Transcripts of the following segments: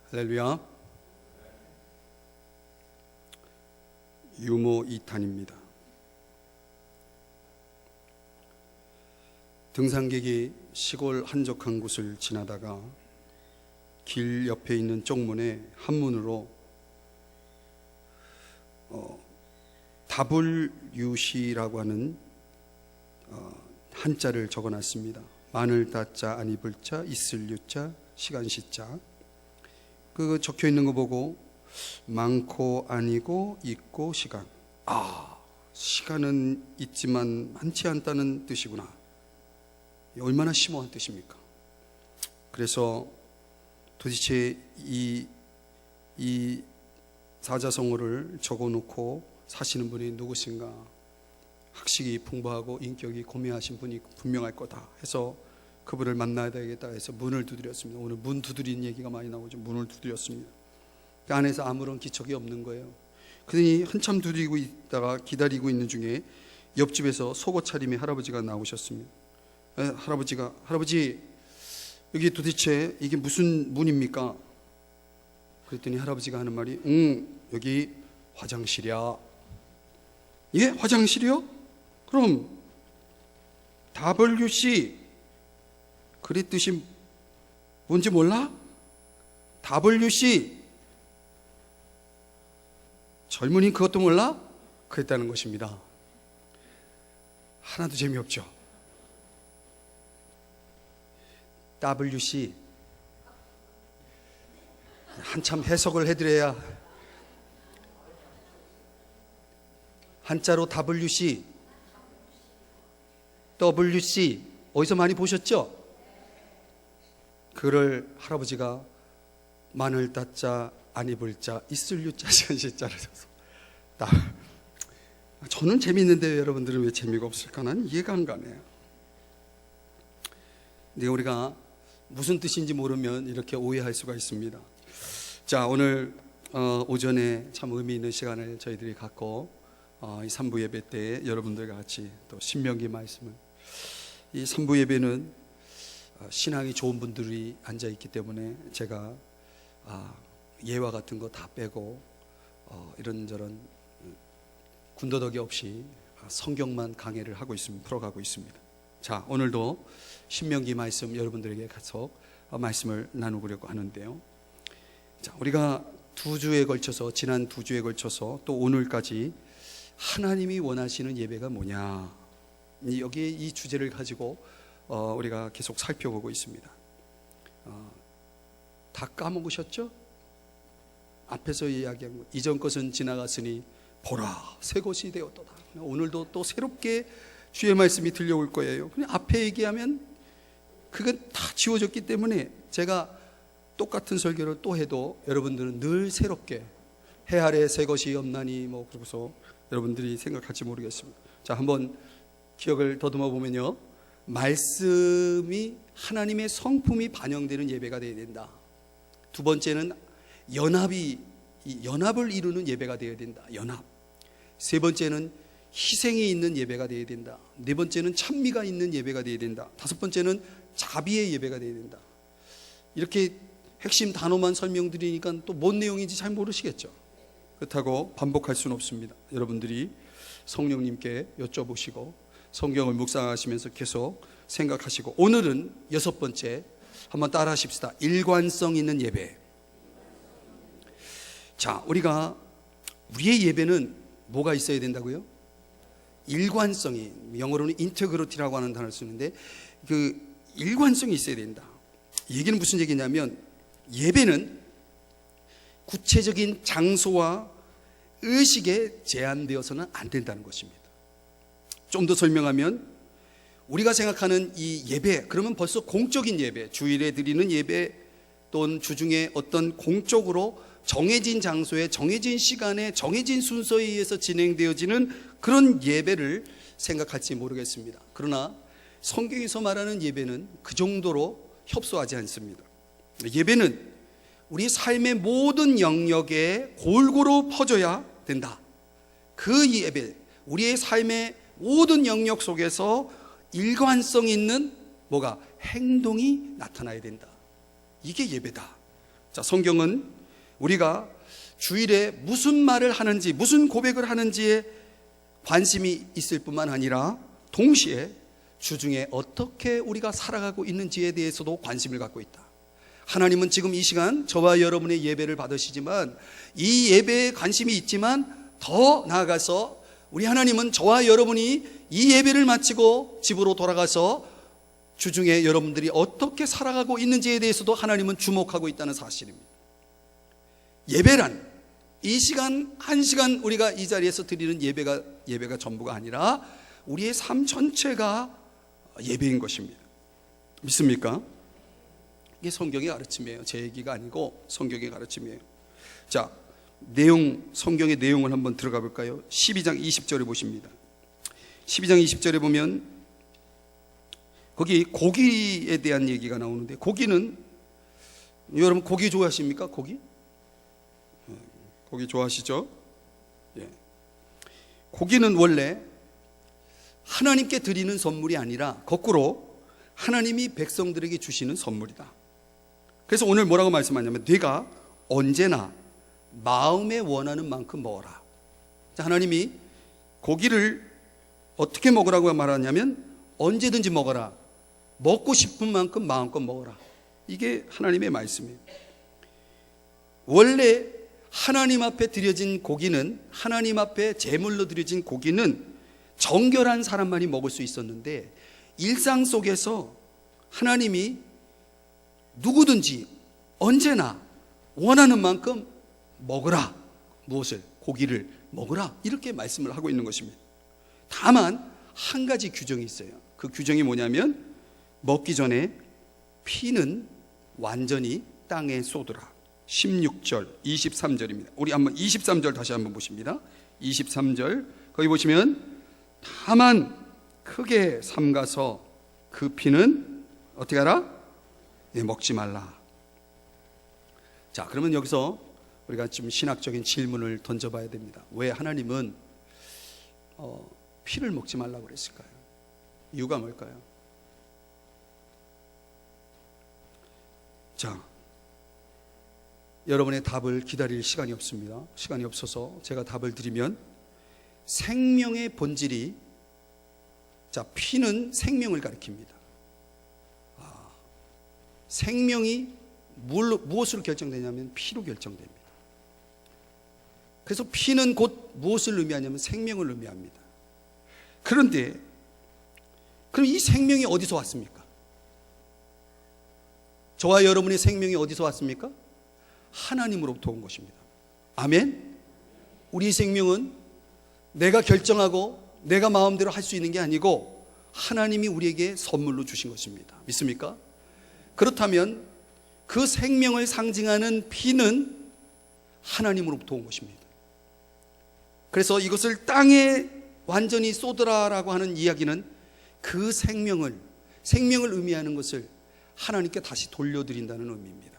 할렐루야. 유모 2탄입니다. 등산객이 시골 한적한 곳을 지나다가 길 옆에 있는 쪽문에 한문으로 WC라고 하는 한자를 적어놨습니다. 마늘 따자 아니 불자 있을 유자 시간 시자. 그 적혀 있는 거 보고 많고 아니고 있고 시간. 시간은 있지만 많지 않다는 뜻이구나. 얼마나 심오한 뜻입니까? 그래서 도대체 이 사자성어를 적어놓고 사시는 분이 누구신가? 학식이 풍부하고 인격이 고매하신 분이 분명할 거다 해서 그분을 만나야 되겠다 해서 문을 두드렸습니다. 오늘 문 두드리는 얘기가 많이 나오죠. 문을 두드렸습니다. 그 안에서 아무런 기척이 없는 거예요. 그러니 한참 두드리고 있다가 기다리고 있는 중에 옆집에서 속옷 차림의 할아버지가 나오셨습니다. 할아버지 여기 도대체 이게 무슨 문입니까? 그랬더니 할아버지가 하는 말이 여기 화장실이야. 예? 화장실이요? 그럼 WC 그 뜻이 뭔지 몰라? WC 젊은이 그것도 몰라? 그랬다는 것입니다. 하나도 재미없죠. WC 한참 해석을 해드려야. 한자로 WC 어디서 많이 보셨죠? 그를 할아버지가 마늘 따자 아니 불자 있을 유자 시간 시자를 써서 저는 재미있는데 왜 여러분들은 왜 재미가 없을까? 난 이해가 안 가네요. 근데 우리가 무슨 뜻인지 모르면 이렇게 오해할 수가 있습니다. 자, 오늘 오전에 참 의미 있는 시간을 저희들이 갖고 이 3부 예배 때 여러분들과 같이 또 신명기 말씀을, 이 3부 예배는 신앙이 좋은 분들이 앉아있기 때문에 제가 예화 같은 거 다 빼고 이런저런 군더더기 없이 성경만 강해를 하고 있습니다. 풀어가고 있습니다. 자, 오늘도 신명기 말씀 여러분들에게 계속 말씀을 나누려고 하는데요. 자, 우리가 지난 두 주에 걸쳐서 또 오늘까지 하나님이 원하시는 예배가 뭐냐, 여기에 이 주제를 가지고 우리가 계속 살펴보고 있습니다. 다 까먹으셨죠? 앞에서 이야기한 것, 이전 것은 지나갔으니 보라 새 것이 되었도다. 오늘도 또 새롭게 주의 말씀이 들려올 거예요. 그냥 앞에 얘기하면 그건 다 지워졌기 때문에 제가 똑같은 설교를 또 해도 여러분들은 늘 새롭게 해 아래 새 것이 없나니 그러고서 여러분들이 생각할지 모르겠습니다. 자, 한번 기억을 더듬어 보면요, 말씀이 하나님의 성품이 반영되는 예배가 되어야 된다. 두 번째는 연합을 이루는 예배가 되어야 된다. 연합. 세 번째는 희생이 있는 예배가 되어야 된다. 네 번째는 찬미가 있는 예배가 되어야 된다. 다섯 번째는 자비의 예배가 되어야 된다. 이렇게 핵심 단어만 설명드리니까 또 뭔 내용인지 잘 모르시겠죠. 그렇다고 반복할 수는 없습니다. 여러분들이 성령님께 여쭤보시고 성경을 묵상하시면서 계속 생각하시고, 오늘은 여섯 번째 한번 따라 하십시다. 일관성 있는 예배. 자, 우리의 예배는 뭐가 있어야 된다고요? 일관성이, 영어로는 인테그리티라고 하는 단어를 쓰는데 그 일관성이 있어야 된다. 이 얘기는 무슨 얘기냐면, 예배는 구체적인 장소와 의식에 제한되어서는 안 된다는 것입니다. 좀 더 설명하면, 우리가 생각하는 이 예배, 그러면 벌써 공적인 예배, 주일에 드리는 예배 또는 주중에 어떤 공적으로 정해진 장소에 정해진 시간에 정해진 순서에 의해서 진행되어지는 그런 예배를 생각할지 모르겠습니다. 그러나 성경에서 말하는 예배는 그 정도로 협소하지 않습니다. 예배는 우리 삶의 모든 영역에 골고루 퍼져야 된다. 그 예배, 우리의 삶의 모든 영역 속에서 일관성 있는 행동이 나타나야 된다. 이게 예배다. 자, 성경은 우리가 주일에 무슨 말을 하는지, 무슨 고백을 하는지에 관심이 있을 뿐만 아니라 동시에 주중에 어떻게 우리가 살아가고 있는지에 대해서도 관심을 갖고 있다. 하나님은 지금 이 시간 저와 여러분의 예배를 받으시지만, 이 예배에 관심이 있지만 더 나아가서 우리 하나님은 저와 여러분이 이 예배를 마치고 집으로 돌아가서 주중에 여러분들이 어떻게 살아가고 있는지에 대해서도 하나님은 주목하고 있다는 사실입니다. 예배란 이 시간 한 시간 우리가 이 자리에서 드리는 예배가 전부가 아니라 우리의 삶 전체가 예배인 것입니다. 믿습니까? 이게 성경의 가르침이에요. 제 얘기가 아니고 성경의 가르침이에요. 자, 성경의 내용을 한번 들어가 볼까요? 12장 20절에 보십니다. 12장 20절에 보면 거기 고기에 대한 얘기가 나오는데, 고기는 여러분 고기 좋아하십니까? 고기 좋아하시죠? 예. 고기는 원래 하나님께 드리는 선물이 아니라 거꾸로 하나님이 백성들에게 주시는 선물이다. 그래서 오늘 뭐라고 말씀하냐면, 네가 언제나 마음에 원하는 만큼 먹어라. 자, 하나님이 고기를 어떻게 먹으라고 말하냐면 언제든지 먹어라. 먹고 싶은 만큼 마음껏 먹어라. 이게 하나님의 말씀이에요. 원래 하나님 앞에 드려진 고기는, 하나님 앞에 제물로 드려진 고기는 정결한 사람만이 먹을 수 있었는데, 일상 속에서 하나님이 누구든지 언제나 원하는 만큼 먹으라. 무엇을? 고기를 먹으라. 이렇게 말씀을 하고 있는 것입니다. 다만 한 가지 규정이 있어요. 그 규정이 뭐냐면, 먹기 전에 피는 완전히 땅에 쏟으라. 16절, 23절입니다. 우리 한번 23절 다시 한번 보십니다. 23절 거기 보시면, 다만 크게 삼가서 그 피는 어떻게 하라? 네, 먹지 말라. 자, 그러면 여기서 우리가 좀 신학적인 질문을 던져봐야 됩니다. 왜 하나님은 피를 먹지 말라고 그랬을까요? 이유가 뭘까요? 자, 여러분의 답을 기다릴 시간이 없습니다. 시간이 없어서 제가 답을 드리면, 생명의 본질이, 자, 피는 생명을 가리킵니다. 생명이 무엇으로 결정되냐면 피로 결정됩니다. 그래서 피는 곧 무엇을 의미하냐면 생명을 의미합니다. 그런데 그럼 이 생명이 어디서 왔습니까? 저와 여러분의 생명이 어디서 왔습니까? 하나님으로부터 온 것입니다. 아멘? 우리 생명은 내가 결정하고 내가 마음대로 할 수 있는 게 아니고 하나님이 우리에게 선물로 주신 것입니다. 믿습니까? 그렇다면 그 생명을 상징하는 피는 하나님으로부터 온 것입니다. 그래서 이것을 땅에 완전히 쏟으라라고 하는 이야기는 그 생명을 의미하는 것을 하나님께 다시 돌려드린다는 의미입니다.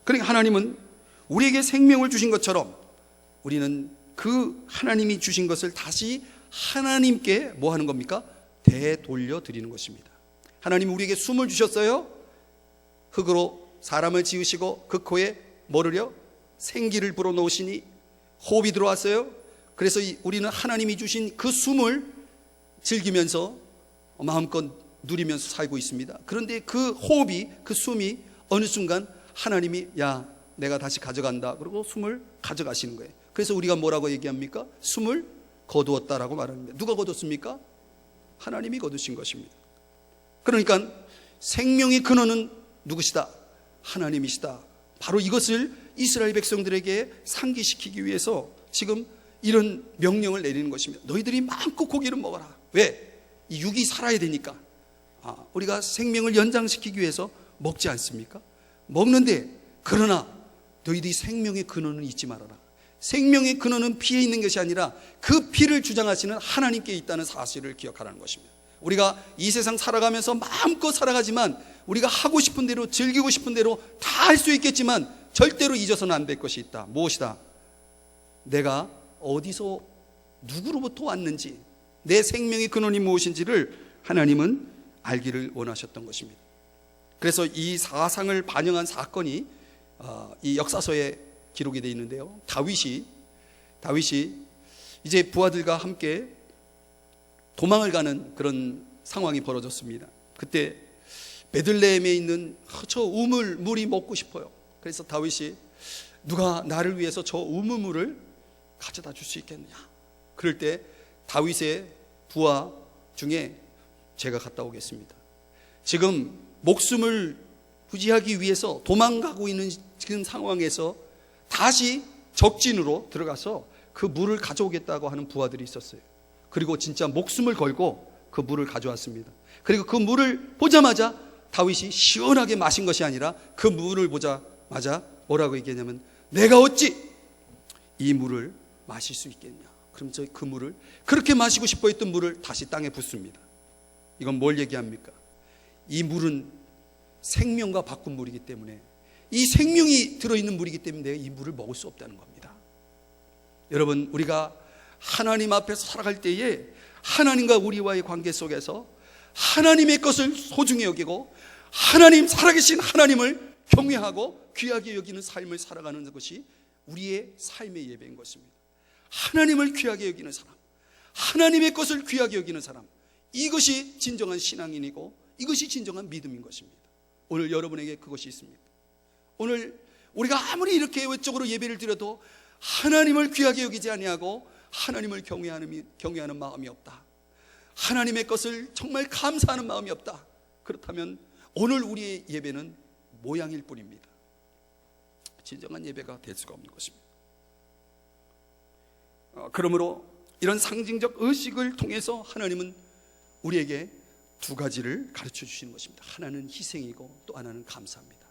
그러니까 하나님은 우리에게 생명을 주신 것처럼 우리는 그 하나님이 주신 것을 다시 하나님께 뭐 하는 겁니까? 되돌려 드리는 것입니다. 하나님이 우리에게 숨을 주셨어요. 흙으로 사람을 지으시고 그 코에 뭐를요? 생기를 불어넣으시니 호흡이 들어왔어요. 그래서 우리는 하나님이 주신 그 숨을 즐기면서 마음껏 누리면서 살고 있습니다. 그런데 그 호흡이, 그 숨이 어느 순간 하나님이 야, 내가 다시 가져간다. 그리고 숨을 가져가시는 거예요. 그래서 우리가 뭐라고 얘기합니까? 숨을 거두었다라고 말합니다. 누가 거뒀습니까? 하나님이 거두신 것입니다. 그러니까 생명의 근원은 누구시다? 하나님이시다. 바로 이것을 이스라엘 백성들에게 상기시키기 위해서 지금 이런 명령을 내리는 것입니다. 너희들이 마음껏 고기를 먹어라. 왜? 이 육이 살아야 되니까. 우리가 생명을 연장시키기 위해서 먹지 않습니까? 먹는데, 그러나 너희들이 생명의 근원은 잊지 말아라. 생명의 근원은 피에 있는 것이 아니라 그 피를 주장하시는 하나님께 있다는 사실을 기억하라는 것입니다. 우리가 이 세상 살아가면서 마음껏 살아가지만 우리가 하고 싶은 대로, 즐기고 싶은 대로 다 할 수 있겠지만 절대로 잊어서는 안 될 것이 있다. 무엇이다? 내가 어디서 누구로부터 왔는지, 내 생명의 근원이 무엇인지를 하나님은 알기를 원하셨던 것입니다. 그래서 이 사상을 반영한 사건이 이 역사서에 기록이 되어 있는데요. 다윗이 이제 부하들과 함께 도망을 가는 그런 상황이 벌어졌습니다. 그때 베들레헴에 있는 저 우물물이 먹고 싶어요. 그래서 다윗이 누가 나를 위해서 저 우물물을 가져다 줄 수 있겠느냐. 그럴 때 다윗의 부하 중에 제가 갔다 오겠습니다. 지금 목숨을 부지하기 위해서 도망가고 있는 지금 상황에서 다시 적진으로 들어가서 그 물을 가져오겠다고 하는 부하들이 있었어요. 그리고 진짜 목숨을 걸고 그 물을 가져왔습니다. 그리고 그 물을 보자마자 다윗이 시원하게 마신 것이 아니라 그 물을 보자마자 뭐라고 얘기했냐면, 내가 어찌 이 물을 마실 수 있겠냐. 그럼 저 그 물을, 그렇게 마시고 싶어 했던 물을 다시 땅에 붓습니다. 이건 뭘 얘기합니까? 이 물은 생명과 바꾼 물이기 때문에, 이 생명이 들어있는 물이기 때문에 내가 이 물을 먹을 수 없다는 겁니다. 여러분, 우리가 하나님 앞에서 살아갈 때에 하나님과 우리와의 관계 속에서 하나님의 것을 소중히 여기고 하나님, 살아계신 하나님을 경외하고 귀하게 여기는 삶을 살아가는 것이 우리의 삶의 예배인 것입니다. 하나님을 귀하게 여기는 사람, 하나님의 것을 귀하게 여기는 사람, 이것이 진정한 신앙인이고 이것이 진정한 믿음인 것입니다. 오늘 여러분에게 그것이 있습니다. 오늘 우리가 아무리 이렇게 외적으로 예배를 드려도 하나님을 귀하게 여기지 아니하고 하나님을 경외하는 마음이 없다, 하나님의 것을 정말 감사하는 마음이 없다, 그렇다면 오늘 우리의 예배는 모양일 뿐입니다. 진정한 예배가 될 수가 없는 것입니다. 그러므로 이런 상징적 의식을 통해서 하나님은 우리에게 두 가지를 가르쳐 주시는 것입니다. 하나는 희생이고 또 하나는 감사합니다.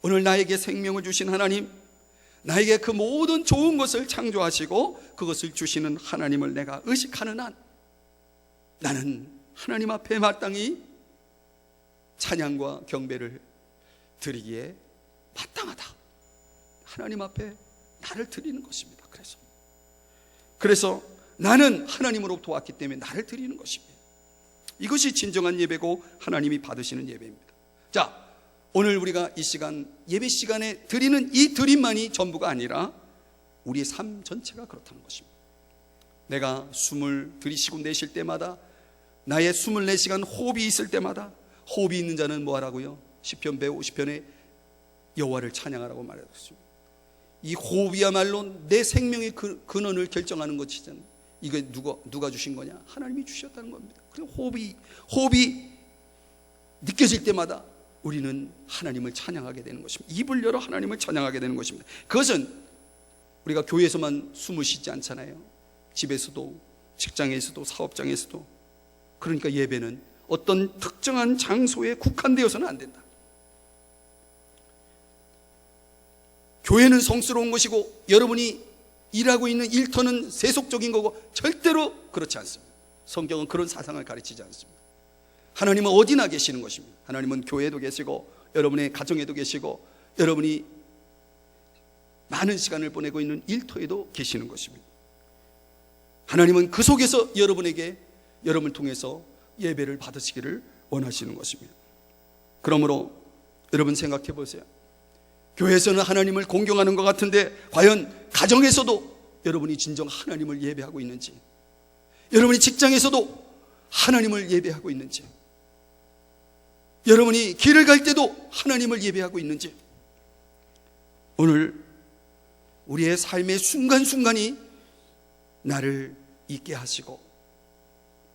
오늘 나에게 생명을 주신 하나님, 나에게 그 모든 좋은 것을 창조하시고 그것을 주시는 하나님을 내가 의식하는 한 나는 하나님 앞에 마땅히 찬양과 경배를 드리기에 마땅하다. 하나님 앞에 나를 드리는 것입니다. 그래서 나는 하나님으로부터 왔기 때문에 나를 드리는 것입니다. 이것이 진정한 예배고 하나님이 받으시는 예배입니다. 자, 오늘 우리가 이 시간, 예배 시간에 드리는 이 드림만이 전부가 아니라 우리의 삶 전체가 그렇다는 것입니다. 내가 숨을 들이쉬고 내쉴 때마다, 나의 24시간 호흡이 있을 때마다, 호흡이 있는 자는 뭐 하라고요? 시편 150편에 여호와를 찬양하라고 말했습니다. 이 호흡이야말로 내 생명의 근원을 결정하는 것이잖아요. 이거 누가 주신 거냐? 하나님이 주셨다는 겁니다. 그리고 호흡이 느껴질 때마다 우리는 하나님을 찬양하게 되는 것입니다. 입을 열어 하나님을 찬양하게 되는 것입니다. 그것은 우리가 교회에서만 숨을 쉬지 않잖아요. 집에서도, 직장에서도, 사업장에서도. 그러니까 예배는 어떤 특정한 장소에 국한되어서는 안 된다. 교회는 성스러운 것이고 여러분이 일하고 있는 일터는 세속적인 거고 절대로 그렇지 않습니다. 성경은 그런 사상을 가르치지 않습니다. 하나님은 어디나 계시는 것입니다. 하나님은 교회에도 계시고 여러분의 가정에도 계시고 여러분이 많은 시간을 보내고 있는 일터에도 계시는 것입니다. 하나님은 그 속에서 여러분을 통해서 예배를 받으시기를 원하시는 것입니다. 그러므로 여러분 생각해 보세요. 교회에서는 하나님을 공경하는 것 같은데 과연 가정에서도 여러분이 진정 하나님을 예배하고 있는지, 여러분이 직장에서도 하나님을 예배하고 있는지, 여러분이 길을 갈 때도 하나님을 예배하고 있는지, 오늘 우리의 삶의 순간순간이 나를 있게 하시고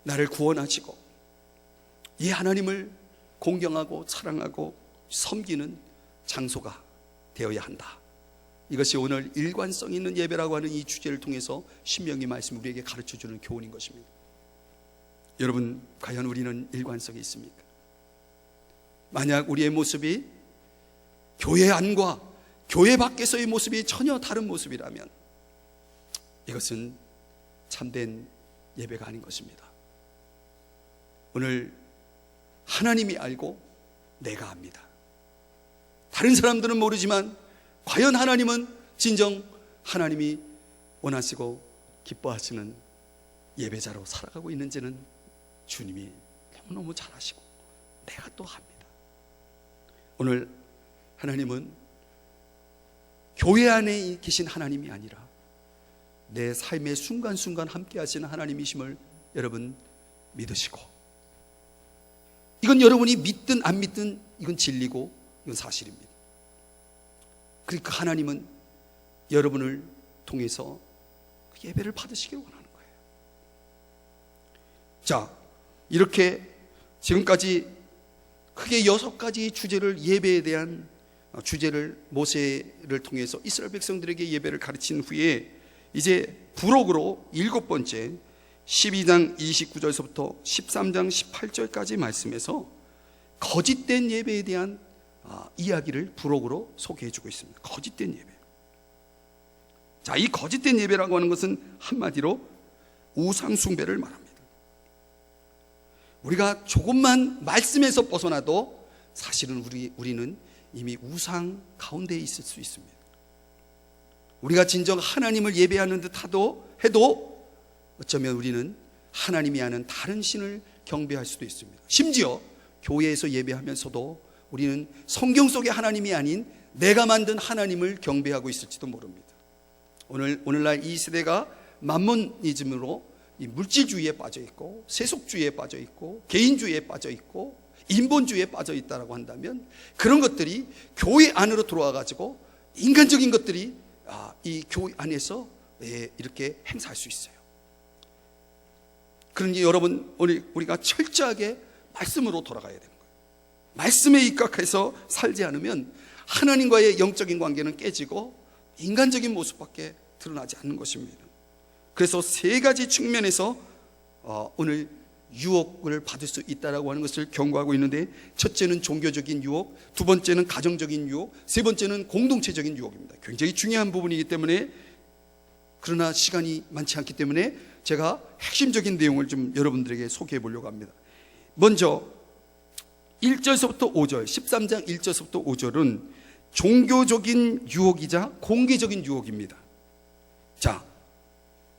나를 구원하시고 이 하나님을 공경하고 사랑하고 섬기는 장소가 되어야 한다. 이것이 오늘 일관성 있는 예배라고 하는 이 주제를 통해서 신명기 말씀 우리에게 가르쳐주는 교훈인 것입니다. 여러분, 과연 우리는 일관성이 있습니까? 만약 우리의 모습이 교회 안과 교회 밖에서의 모습이 전혀 다른 모습이라면 이것은 참된 예배가 아닌 것입니다. 오늘 하나님이 알고 내가 압니다. 다른 사람들은 모르지만 과연 하나님은 진정 하나님이 원하시고 기뻐하시는 예배자로 살아가고 있는지는 주님이 너무너무 잘 아시고 내가 또 합니다. 오늘 하나님은 교회 안에 계신 하나님이 아니라 내 삶의 순간순간 함께 하시는 하나님이심을 여러분 믿으시고, 이건 여러분이 믿든 안 믿든 이건 진리고 이건 사실입니다. 그러니까 하나님은 여러분을 통해서 예배를 받으시길 원하는 거예요. 자, 이렇게 지금까지 크게 6가지 주제를, 예배에 대한 주제를 모세를 통해서 이스라엘 백성들에게 예배를 가르친 후에 이제 부록으로 7번째 12장 29절서부터 13장 18절까지 말씀에서 거짓된 예배에 대한 이야기를 부록으로 소개해주고 있습니다. 거짓된 예배. 자, 이 거짓된 예배라고 하는 것은 한마디로 우상 숭배를 말합니다. 우리가 조금만 말씀에서 벗어나도 사실은 우리는 이미 우상 가운데 있을 수 있습니다. 우리가 진정 하나님을 예배하는 듯 해도 어쩌면 우리는 하나님이 아는 다른 신을 경배할 수도 있습니다. 심지어 교회에서 예배하면서도 우리는 성경 속의 하나님이 아닌 내가 만든 하나님을 경배하고 있을지도 모릅니다. 오늘날 이 세대가 만몬이즘으로 이 물질주의에 빠져 있고, 세속주의에 빠져 있고, 개인주의에 빠져 있고, 인본주의에 빠져 있다라고 한다면 그런 것들이 교회 안으로 들어와 가지고 인간적인 것들이 이 교회 안에서 이렇게 행사할 수 있어요. 그러니 여러분, 우리가 철저하게 말씀으로 돌아가야 되는 거예요. 말씀에 입각해서 살지 않으면 하나님과의 영적인 관계는 깨지고 인간적인 모습밖에 드러나지 않는 것입니다. 그래서 3가지 측면에서 오늘 유혹을 받을 수 있다라고 하는 것을 경고하고 있는데, 첫째는 종교적인 유혹, 두 번째는 가정적인 유혹, 세 번째는 공동체적인 유혹입니다. 굉장히 중요한 부분이기 때문에, 그러나 시간이 많지 않기 때문에 제가 핵심적인 내용을 좀 여러분들에게 소개해 보려고 합니다. 먼저 1절서부터 5절, 13장 1절서부터 5절은 종교적인 유혹이자 공개적인 유혹입니다. 자,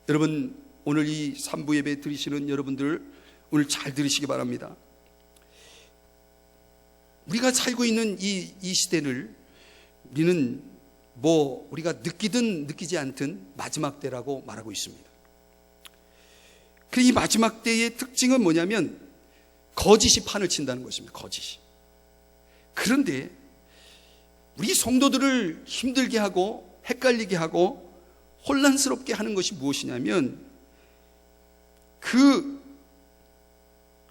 여러분, 오늘 이 3부 예배 들으시는 여러분들 오늘 잘 들으시기 바랍니다. 우리가 살고 있는 이 시대를 우리는 우리가 느끼든 느끼지 않든 마지막 때라고 말하고 있습니다. 이 마지막 때의 특징은 뭐냐면 거짓이 판을 친다는 것입니다. 거짓이. 그런데 우리 성도들을 힘들게 하고 헷갈리게 하고 혼란스럽게 하는 것이 무엇이냐면, 그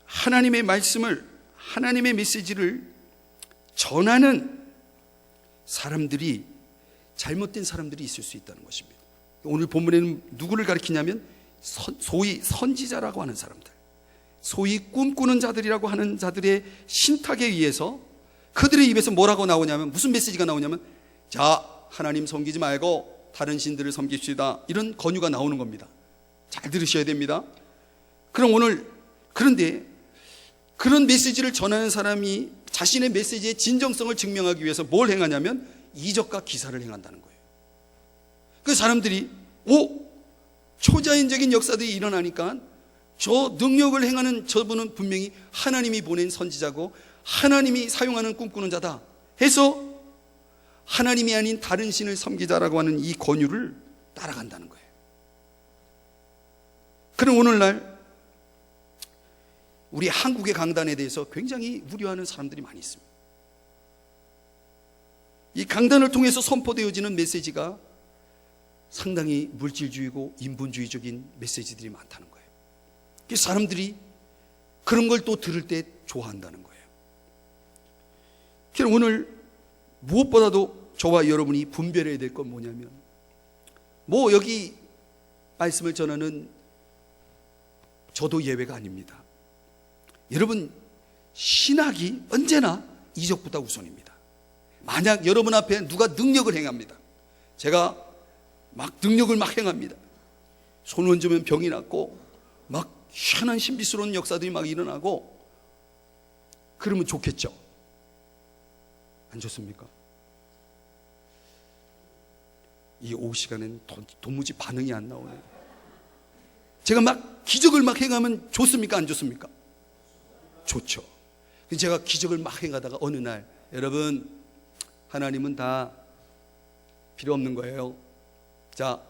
하나님의 말씀을, 하나님의 메시지를 전하는 사람들이 잘못된 사람들이 있을 수 있다는 것입니다. 오늘 본문에는 누구를 가리키냐면 소위 선지자라고 하는 사람들, 소위 꿈꾸는 자들이라고 하는 자들의 신탁에 의해서 그들의 입에서 뭐라고 나오냐면, 무슨 메시지가 나오냐면, 자, 하나님 섬기지 말고 다른 신들을 섬깁시다, 이런 권유가 나오는 겁니다. 잘 들으셔야 됩니다. 그런데 그런 메시지를 전하는 사람이 자신의 메시지의 진정성을 증명하기 위해서 뭘 행하냐면 이적과 기사를 행한다는 거예요. 그 사람들이 초자연적인 역사들이 일어나니까 저 능력을 행하는 저분은 분명히 하나님이 보낸 선지자고 하나님이 사용하는 꿈꾸는 자다 해서 하나님이 아닌 다른 신을 섬기자라고 하는 이 권유를 따라간다는 거예요. 그럼 오늘날 우리 한국의 강단에 대해서 굉장히 우려하는 사람들이 많이 있습니다. 이 강단을 통해서 선포되어지는 메시지가 상당히 물질주의고 인본주의적인 메시지들이 많다는 거예요. 그래서 사람들이 그런 걸 또 들을 때 좋아한다는 거예요. 그래서 오늘 무엇보다도 저와 여러분이 분별해야 될 건 뭐냐면, 여기 말씀을 전하는 저도 예외가 아닙니다. 여러분, 신학이 언제나 이적보다 우선입니다. 만약 여러분 앞에 누가 능력을 행합니다. 제가 막 능력을 막 행합니다. 손 얹으면 병이 낫고 막 희한한 신비스러운 역사들이 막 일어나고, 그러면 좋겠죠? 안 좋습니까? 이 오후 시간엔 도무지 반응이 안 나오네요. 제가 막 기적을 막 행하면 좋습니까? 안 좋습니까? 좋죠. 제가 기적을 막 행하다가 어느 날, 여러분, 하나님은 다 필요 없는 거예요. 자,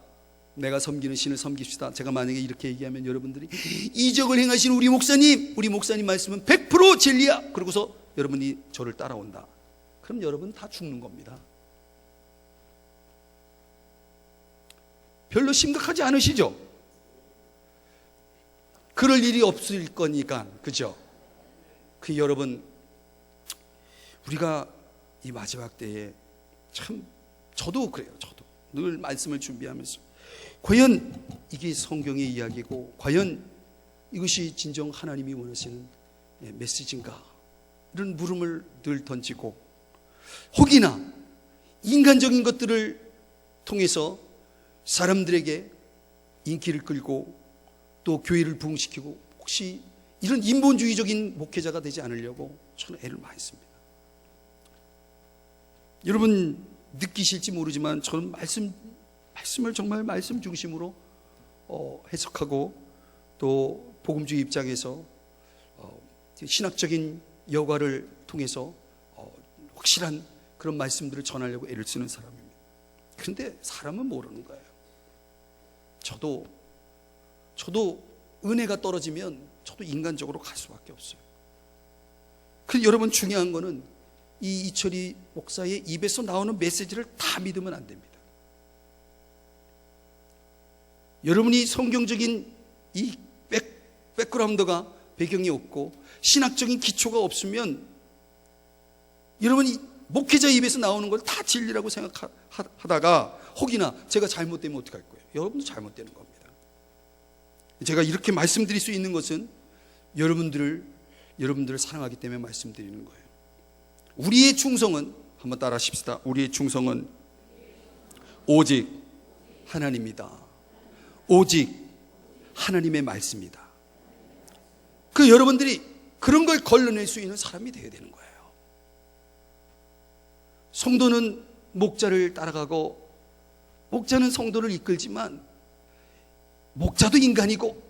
내가 섬기는 신을 섬깁시다. 제가 만약에 이렇게 얘기하면 여러분들이 이적을 행하신 우리 목사님 말씀은 100% 진리야. 그러고서 여러분이 저를 따라온다. 그럼 여러분 다 죽는 겁니다. 별로 심각하지 않으시죠? 그럴 일이 없을 거니까, 그죠? 여러분, 우리가 이 마지막 때에 참, 저도 그래요. 저도 늘 말씀을 준비하면서 과연 이게 성경의 이야기고 과연 이것이 진정 하나님이 원하시는 메시지인가, 이런 물음을 늘 던지고, 혹이나 인간적인 것들을 통해서 사람들에게 인기를 끌고 또 교회를 부흥시키고 혹시 이런 인본주의적인 목회자가 되지 않으려고 저는 애를 많이 씁니다. 여러분 느끼실지 모르지만 저는 말씀을 정말 말씀 중심으로 해석하고 또 복음주의 입장에서 신학적인 여과를 통해서 확실한 그런 말씀들을 전하려고 애를 쓰는 사람입니다. 그런데 사람은 모르는 거예요. 저도 은혜가 떨어지면 저도 인간적으로 갈 수밖에 없어요. 그런데 여러분 중요한 거는 이 이철이 목사의 입에서 나오는 메시지를 다 믿으면 안 됩니다. 여러분이 성경적인 이 백그라운드가 배경이 없고 신학적인 기초가 없으면 여러분이 목회자 입에서 나오는 걸 다 진리라고 생각하다가 혹이나 제가 잘못되면 어떡할 거예요? 여러분도 잘못되는 겁니다. 제가 이렇게 말씀드릴 수 있는 것은 여러분들을 사랑하기 때문에 말씀드리는 거예요. 우리의 충성은, 한번 따라 하십시다. 우리의 충성은 오직 하나님이다. 오직 하나님의 말씀이다. 여러분들이 그런 걸 걸러낼 수 있는 사람이 되어야 되는 거예요. 성도는 목자를 따라가고 목자는 성도를 이끌지만 목자도 인간이고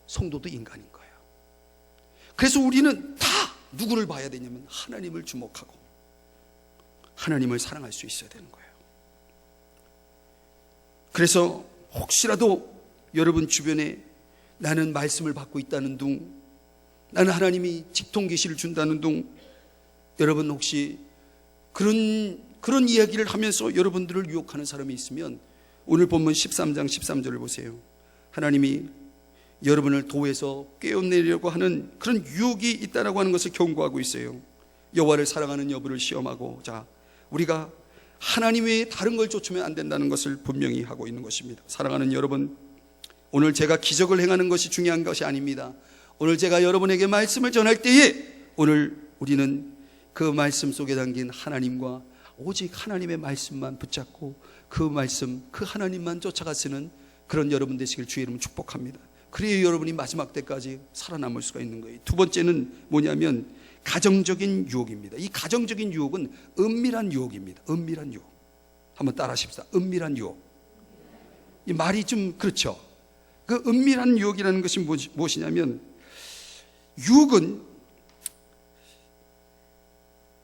성도도 인간인 거예요. 그래서 우리는 다 누구를 봐야 되냐면 하나님을 주목하고 하나님을 사랑할 수 있어야 되는 거예요. 그래서 혹시라도 여러분 주변에 나는 말씀을 받고 있다는 둥, 나는 하나님이 직통 계시를 준다는 둥, 여러분 혹시 그런 이야기를 하면서 여러분들을 유혹하는 사람이 있으면 오늘 본문 13장 13절을 보세요. 하나님이 여러분을 도에서 꿰어내려고 하는 그런 유혹이 있다라고 하는 것을 경고하고 있어요. 여호와를 사랑하는 여부를 시험하고, 자, 우리가 하나님 외에 다른 걸 쫓으면 안 된다는 것을 분명히 하고 있는 것입니다. 사랑하는 여러분, 오늘 제가 기적을 행하는 것이 중요한 것이 아닙니다. 오늘 제가 여러분에게 말씀을 전할 때에 오늘 우리는 그 말씀 속에 담긴 하나님과 오직 하나님의 말씀만 붙잡고 그 말씀, 그 하나님만 쫓아가시는 그런 여러분 되시길 주의 이름으로 축복합니다. 그래야 여러분이 마지막 때까지 살아남을 수가 있는 거예요. 두 번째는 뭐냐면 가정적인 유혹입니다. 이 가정적인 유혹은 은밀한 유혹입니다. 은밀한 유혹. 한번 따라 하십시다. 은밀한 유혹. 이 말이 좀 그렇죠. 그 은밀한 유혹이라는 것이 무엇이냐면, 유혹은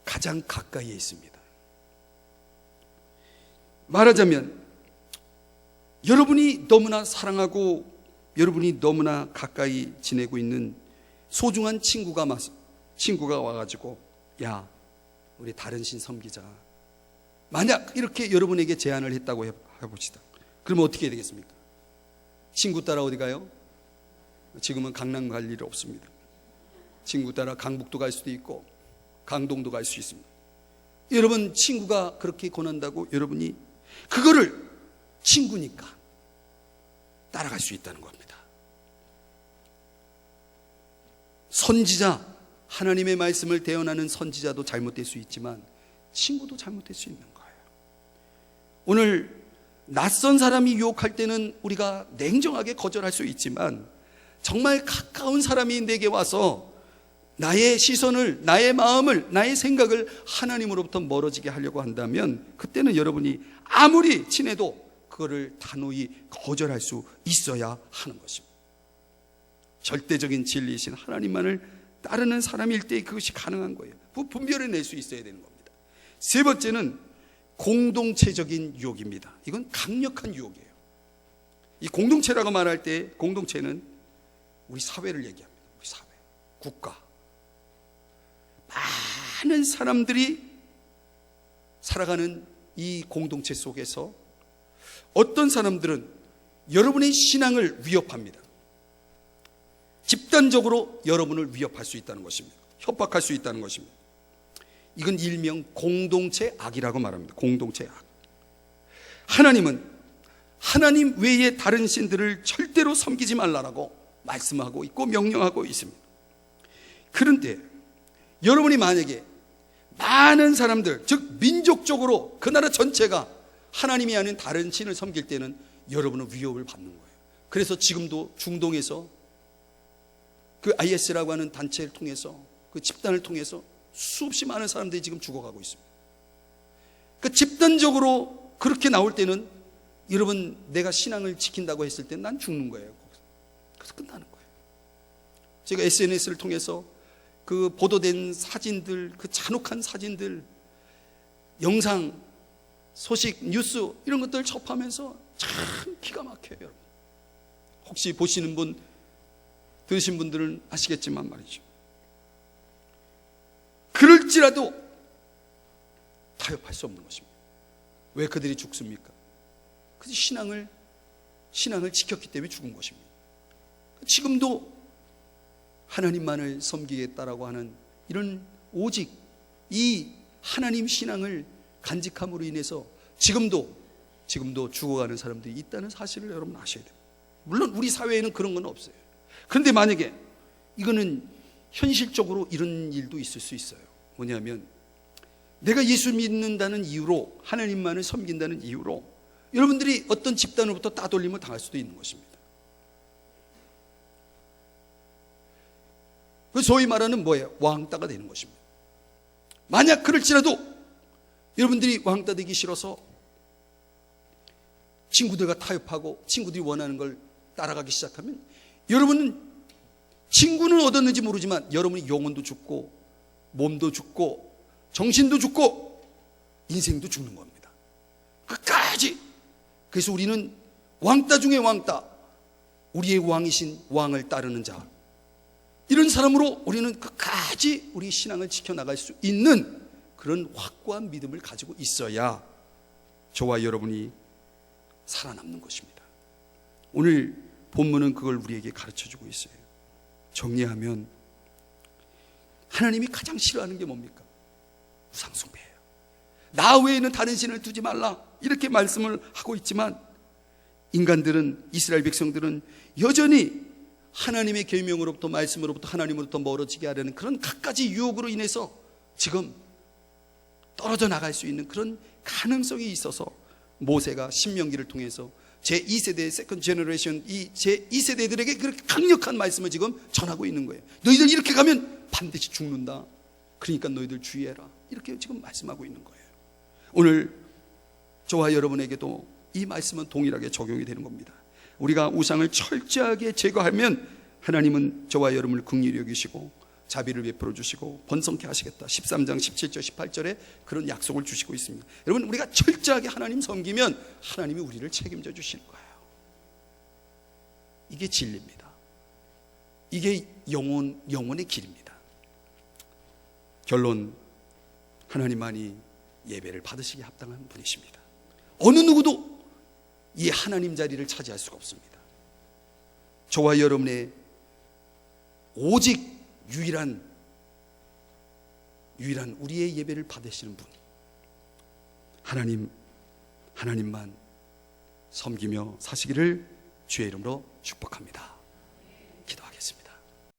가장 가까이에 있습니다. 말하자면 여러분이 너무나 사랑하고 여러분이 너무나 가까이 지내고 있는 소중한 친구가 와가지고, 야, 우리 다른 신 섬기자. 만약 이렇게 여러분에게 제안을 했다고 해봅시다. 그러면 어떻게 해야 되겠습니까? 친구 따라 어디 가요? 지금은 강남 갈 일이 없습니다. 친구 따라 강북도 갈 수도 있고 강동도 갈 수 있습니다. 여러분, 친구가 그렇게 권한다고 여러분이 그거를 친구니까 따라갈 수 있다는 겁니다. 선지자, 하나님의 말씀을 대언하는 선지자도 잘못될 수 있지만 친구도 잘못될 수 있는 거예요. 오늘 낯선 사람이 유혹할 때는 우리가 냉정하게 거절할 수 있지만 정말 가까운 사람이 내게 와서 나의 시선을, 나의 마음을, 나의 생각을 하나님으로부터 멀어지게 하려고 한다면 그때는 여러분이 아무리 친해도 그거를 단호히 거절할 수 있어야 하는 것입니다. 절대적인 진리이신 하나님만을 따르는 사람일 때 그것이 가능한 거예요. 분별해낼 수 있어야 되는 겁니다. 세 번째는 공동체적인 유혹입니다. 이건 강력한 유혹이에요. 이 공동체라고 말할 때 공동체는 우리 사회를 얘기합니다. 우리 사회, 국가. 많은 사람들이 살아가는 이 공동체 속에서 어떤 사람들은 여러분의 신앙을 위협합니다. 집단적으로 여러분을 위협할 수 있다는 것입니다. 협박할 수 있다는 것입니다. 이건 일명 공동체 악이라고 말합니다. 공동체 악. 하나님은 하나님 외에 다른 신들을 절대로 섬기지 말라라고 말씀하고 있고 명령하고 있습니다. 그런데 여러분이 만약에 많은 사람들, 즉 민족적으로 그 나라 전체가 하나님이 아닌 다른 신을 섬길 때는 여러분은 위협을 받는 거예요. 그래서 지금도 중동에서 그 IS라고 하는 단체를 통해서, 그 집단을 통해서 수없이 많은 사람들이 지금 죽어가고 있습니다. 그 집단적으로 그렇게 나올 때는 여러분, 내가 신앙을 지킨다고 했을 때 난 죽는 거예요. 그래서 끝나는 거예요. 제가 SNS를 통해서 그 보도된 사진들, 그 잔혹한 사진들, 영상, 소식, 뉴스 이런 것들을 접하면서 참 기가 막혀요. 여러분, 혹시 보시는 분, 들으신 분들은 아시겠지만 말이죠. 그럴지라도 타협할 수 없는 것입니다. 왜 그들이 죽습니까? 그 신앙을 지켰기 때문에 죽은 것입니다. 지금도 하나님만을 섬기겠다라고 하는 이런 오직 이 하나님 신앙을 간직함으로 인해서 지금도 죽어가는 사람들이 있다는 사실을 여러분 아셔야 돼요. 물론 우리 사회에는 그런 건 없어요. 그런데 만약에 이거는 현실적으로 이런 일도 있을 수 있어요. 뭐냐면 내가 예수 믿는다는 이유로, 하나님만을 섬긴다는 이유로 여러분들이 어떤 집단으로부터 따돌림을 당할 수도 있는 것입니다. 그 소위 말하는 뭐예요? 왕따가 되는 것입니다. 만약 그럴지라도 여러분들이 왕따 되기 싫어서 친구들과 타협하고 친구들이 원하는 걸 따라가기 시작하면 여러분은 친구는 얻었는지 모르지만 여러분이 영혼도 죽고 몸도 죽고 정신도 죽고 인생도 죽는 겁니다. 끝까지. 그래서 우리는 왕따 중에 왕따, 우리의 왕이신 왕을 따르는 자, 이런 사람으로 우리는 끝까지 우리 신앙을 지켜나갈 수 있는 그런 확고한 믿음을 가지고 있어야 저와 여러분이 살아남는 것입니다. 오늘 본문은 그걸 우리에게 가르쳐주고 있어요. 정리하면 하나님이 가장 싫어하는 게 뭡니까? 우상숭배예요. 나 외에는 다른 신을 두지 말라 이렇게 말씀을 하고 있지만 인간들은, 이스라엘 백성들은 여전히 하나님의 계명으로부터, 말씀으로부터, 하나님으로부터 멀어지게 하려는 그런 갖가지 유혹으로 인해서 지금 떨어져 나갈 수 있는 그런 가능성이 있어서 모세가 신명기를 통해서 제2세대 세컨드 제너레이션, 이 제2세대들에게 그렇게 강력한 말씀을 지금 전하고 있는 거예요. 너희들 이렇게 가면 반드시 죽는다. 그러니까 너희들 주의해라. 이렇게 지금 말씀하고 있는 거예요. 오늘 저와 여러분에게도 이 말씀은 동일하게 적용이 되는 겁니다. 우리가 우상을 철저하게 제거하면 하나님은 저와 여러분을 긍휼히 여기시고 자비를 베풀어 주시고 번성케 하시겠다. 13장 17절 18절에 그런 약속을 주시고 있습니다. 여러분, 우리가 철저하게 하나님 섬기면 하나님이 우리를 책임져 주시는 거예요. 이게 진리입니다. 이게 영혼의 길입니다. 결론, 하나님만이 예배를 받으시기에 합당한 분이십니다. 어느 누구도 이 하나님 자리를 차지할 수가 없습니다. 저와 여러분의 오직 유일한 우리의 예배를 받으시는 분, 하나님만 섬기며 사시기를 주의 이름으로 축복합니다.